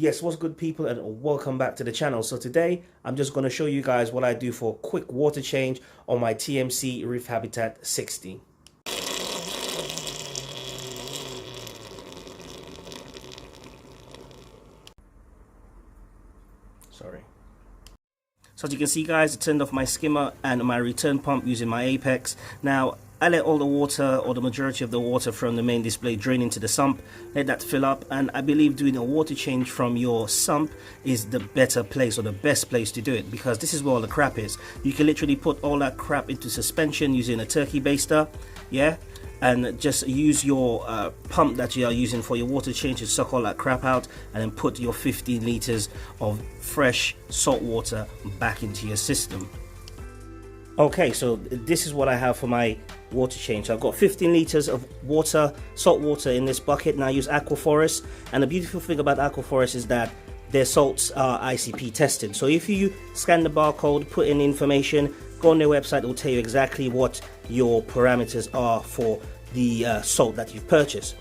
Yes, what's good people, and welcome back to the channel. So today I'm just going to show you guys what I do for a quick water change on my TMC Reef Habitat 60. Sorry. So as you can see guys, I turned off my skimmer and my return pump using my Apex. Now I let all the water, or the majority of the water from the main display, drain into the sump, let that fill up, and I believe doing a water change from your sump is the better place, or the best place to do it, because this is where all the crap is. You can literally put all that crap into suspension using a turkey baster, yeah, and just use your pump that you are using for your water change to suck all that crap out, and then put your 15 liters of fresh salt water back into your system. Okay, so this is what I have for my water change. So I've got 15 liters of water, salt water in this bucket, and I use Aquaforest. And the beautiful thing about Aquaforest is that their salts are ICP tested. So if you scan the barcode, put in information, go on their website, it will tell you exactly what your parameters are for the salt that you've purchased.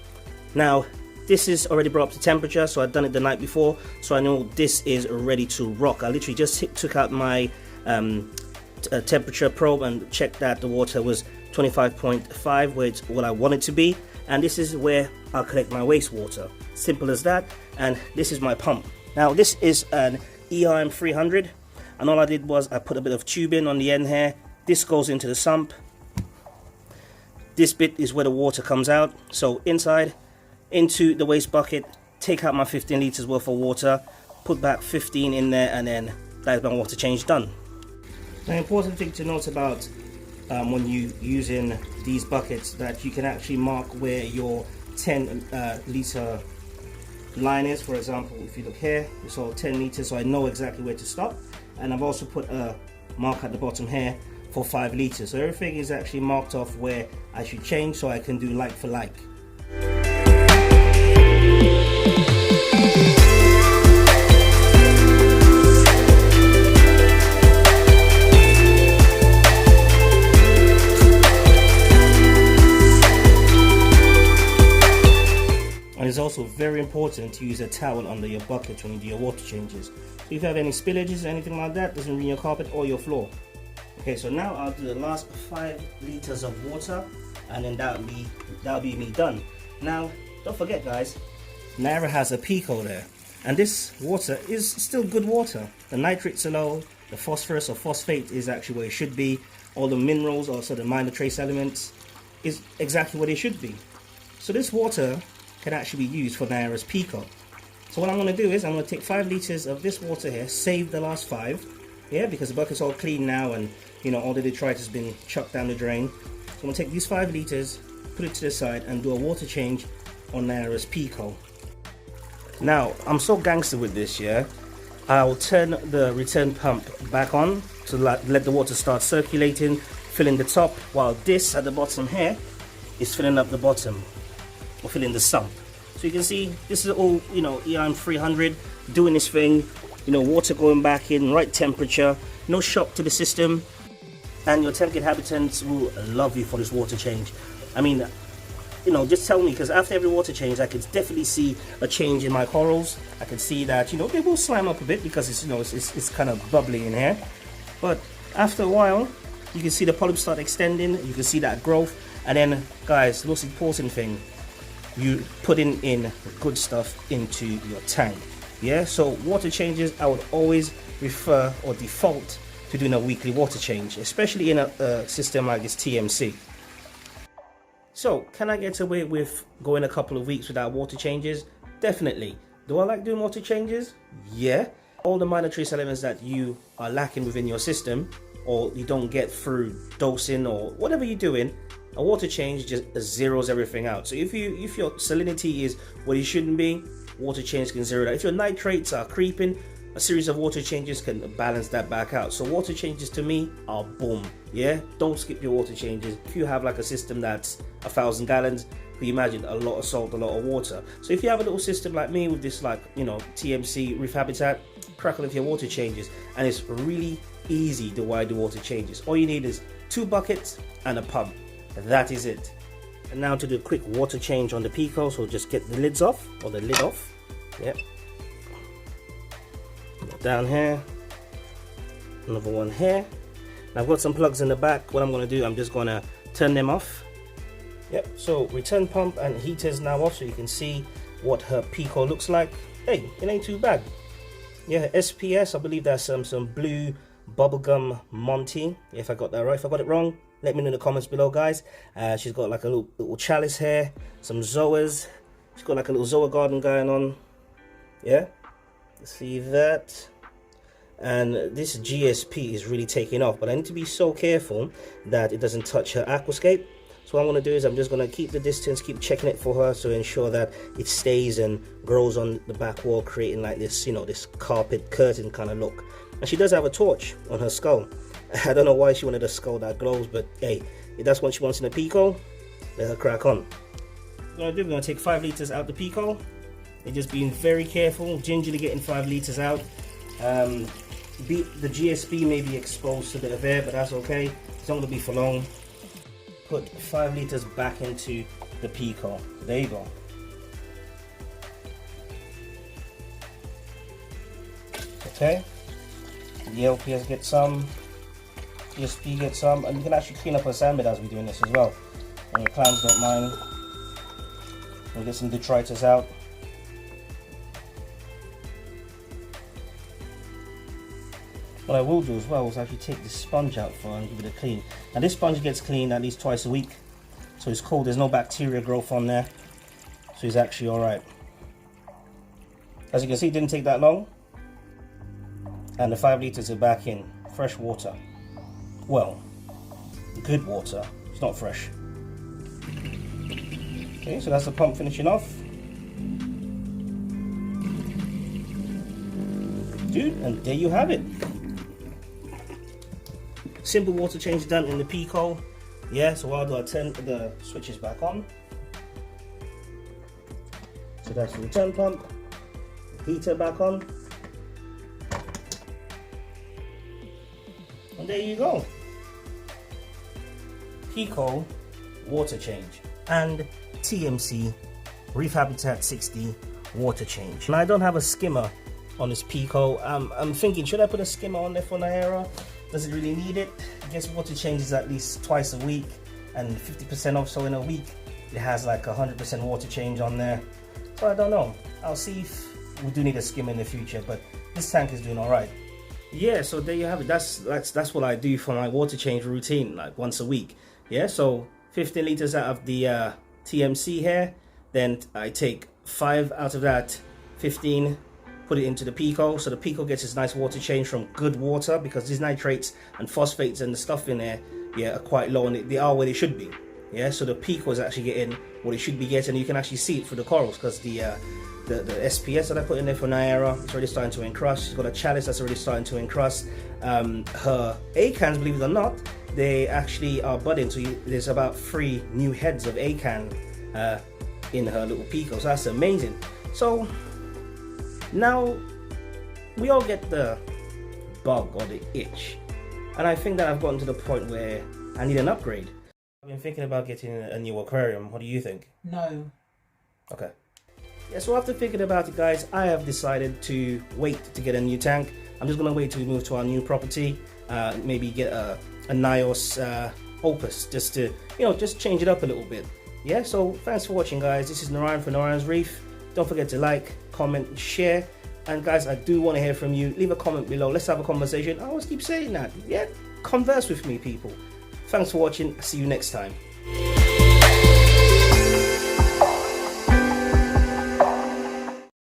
Now, this is already brought up to temperature, so I've done it the night before, so I know this is ready to rock. I literally just took out my temperature probe and checked that the water was 25.5, where it's what I want it to be, and this is where I'll collect my wastewater. Simple as that. And this is my pump. Now this is an Eheim 300, and all I did was I put a bit of tubing on the end here. This goes into the sump. This bit is where the water comes out. So inside, into the waste bucket, take out my 15 liters worth of water, put back 15 in there, and then that is my water change done. The important thing to note about when you using these buckets, that you can actually mark where your 10 liter line is. For example, if you look here, it's all 10 liters, so I know exactly where to stop. And I've also put a mark at the bottom here for 5 liters, so everything is actually marked off where I should change, so I can do like for like. It's also very important to use a towel under your bucket when you do your water changes. So if you have any spillages or anything like that, doesn't ruin your carpet or your floor. Okay, so now I'll do the last 5 liters of water, and then that'll be me done. Now, don't forget guys, Naira has a Pico there, and this water is still good water. The nitrates are low, the phosphorus or phosphate is actually where it should be. All the minerals, also the minor trace elements, is exactly where they should be. So this water can actually be used for Naira's Pico. So what I'm going to do is I'm going to take 5 liters of this water here, save the last 5, yeah, because the bucket's all clean now, and you know all the detritus has been chucked down the drain. So I'm going to take these 5 liters, put it to the side, and do a water change on Naira's Pico. Now I'm so gangster with this, yeah, I'll turn the return pump back on to let the water start circulating, filling the top, while this at the bottom here is filling up the bottom, or fill in the sump. So you can see this is all, you know, Eheim 300 doing this thing, you know, water going back in, right temperature, no shock to the system, and your tank inhabitants will love you for this water change. I mean, you know, just tell me, because after every water change I can definitely see a change in my corals. I can see that, you know, they will slime up a bit because it's, you know, it's kind of bubbling in here, but after a while you can see the polyps start extending, you can see that growth. And then guys, the most important thing, you putting in good stuff into your tank, yeah. So water changes, I would always refer or default to doing a weekly water change, especially in a system like this TMC. So can I get away with going a couple of weeks without water changes? Definitely. Do I like doing water changes? Yeah. All the minor trace elements that you are lacking within your system, or you don't get through dosing or whatever you're doing, a water change just zeroes everything out. So if your salinity is what it shouldn't be, water change can zero that. If your nitrates are creeping, a series of water changes can balance that back out. So water changes to me are boom, yeah. Don't skip your water changes. If you have like a system that's 1,000 gallons, you imagine a lot of salt, a lot of water. So if you have a little system like me with this, like, you know, TMC Reef Habitat, crack on with your water changes, and it's really easy the way I do water changes. All you need is 2 buckets and a pump. That is it. And now to do a quick water change on the Pico, so just get the lids off, or the lid off. Yep. down here, another one here. Now I've got some plugs in the back. What I'm going to do, I'm just going to turn them off. Yep, so return pump and heaters now off, so you can see what her Pico looks like. Hey, it ain't too bad. Yeah, SPS, I believe that's some blue bubblegum Monty, if I got that right. If I got it wrong, let me know in the comments below, guys. She's got like a little chalice here, some zoas. She's got like a little zoa garden going on. Yeah, see that? And this GSP is really taking off, but I need to be so careful that it doesn't touch her aquascape. So what I'm going to do is I'm just going to keep the distance, keep checking it for her to ensure that it stays and grows on the back wall, creating like this, you know, this carpet curtain kind of look. And she does have a torch on her skull. I don't know why she wanted a skull that glows, but hey, if that's what she wants in a Pico, let her crack on. What I'm going to do, we're going to take 5 litres out the Pico. You're just being very careful, gingerly getting 5 litres out. The GSP may be exposed to a bit of air, but that's okay. It's not going to be for long. Put 5 litres back into the Pico. There you go. Okay. The LPS get some, GSP get some, and you can actually clean up a sand bed as we're doing this as well. And your plants don't mind. We'll get some detritus out. What I will do as well is actually take the sponge out for and give it a clean. Now this sponge gets cleaned at least twice a week, so it's cool. There's no bacteria growth on there, so it's actually all right. As you can see, it didn't take that long, and the 5 litres are back in. Fresh water. Well, good water. It's not fresh. Okay, so that's the pump finishing off. Dude, and there you have it. Simple water change done in the Pico. Yeah, so I'll do, I'll turn the switches back on. So that's the return pump, heater back on. And there you go. Pico water change and TMC Reef Habitat 60 water change. And I don't have a skimmer on this Pico. I'm thinking, should I put a skimmer on there for Naira? Does it really need it? I guess water changes at least twice a week and 50% off, so in a week it has like 100% water change on there. So I don't know. I'll see if we do need a skimmer in the future, but this tank is doing all right. Yeah, so there you have it. That's what I do for my water change routine, like once a week. Yeah, so 15 litres out of the TMC here, then I take 5 out of that 15, put it into the Pico, so the Pico gets its nice water change from good water, because these nitrates and phosphates and the stuff in there, yeah, are quite low, and they are where they should be. Yeah, so the Pico is actually getting what it should be getting, and you can actually see it through the corals, because the SPS that I put in there for Naira is already starting to encrust. She's got a chalice that's already starting to encrust. Her acans, believe it or not, they actually are budding, so there's about 3 new heads of acan in her little Pico, so that's amazing. So now we all get the bug or the itch, and I think that I've gotten to the point where I need an upgrade. I've been thinking about getting a new aquarium. What do you think? No. Okay. Yeah, so after thinking about it, guys, I have decided to wait to get a new tank. I'm just going to wait till we move to our new property, maybe get a Nios Opus, just to, you know, just change it up a little bit. Yeah, so thanks for watching, guys. This is Narayan for Narayan's Reef. Don't forget to like, comment, share, and guys, I do want to hear from you. Leave a comment below. Let's have a conversation. I always keep saying that. Yeah, converse with me, people. Thanks for watching. See you next time.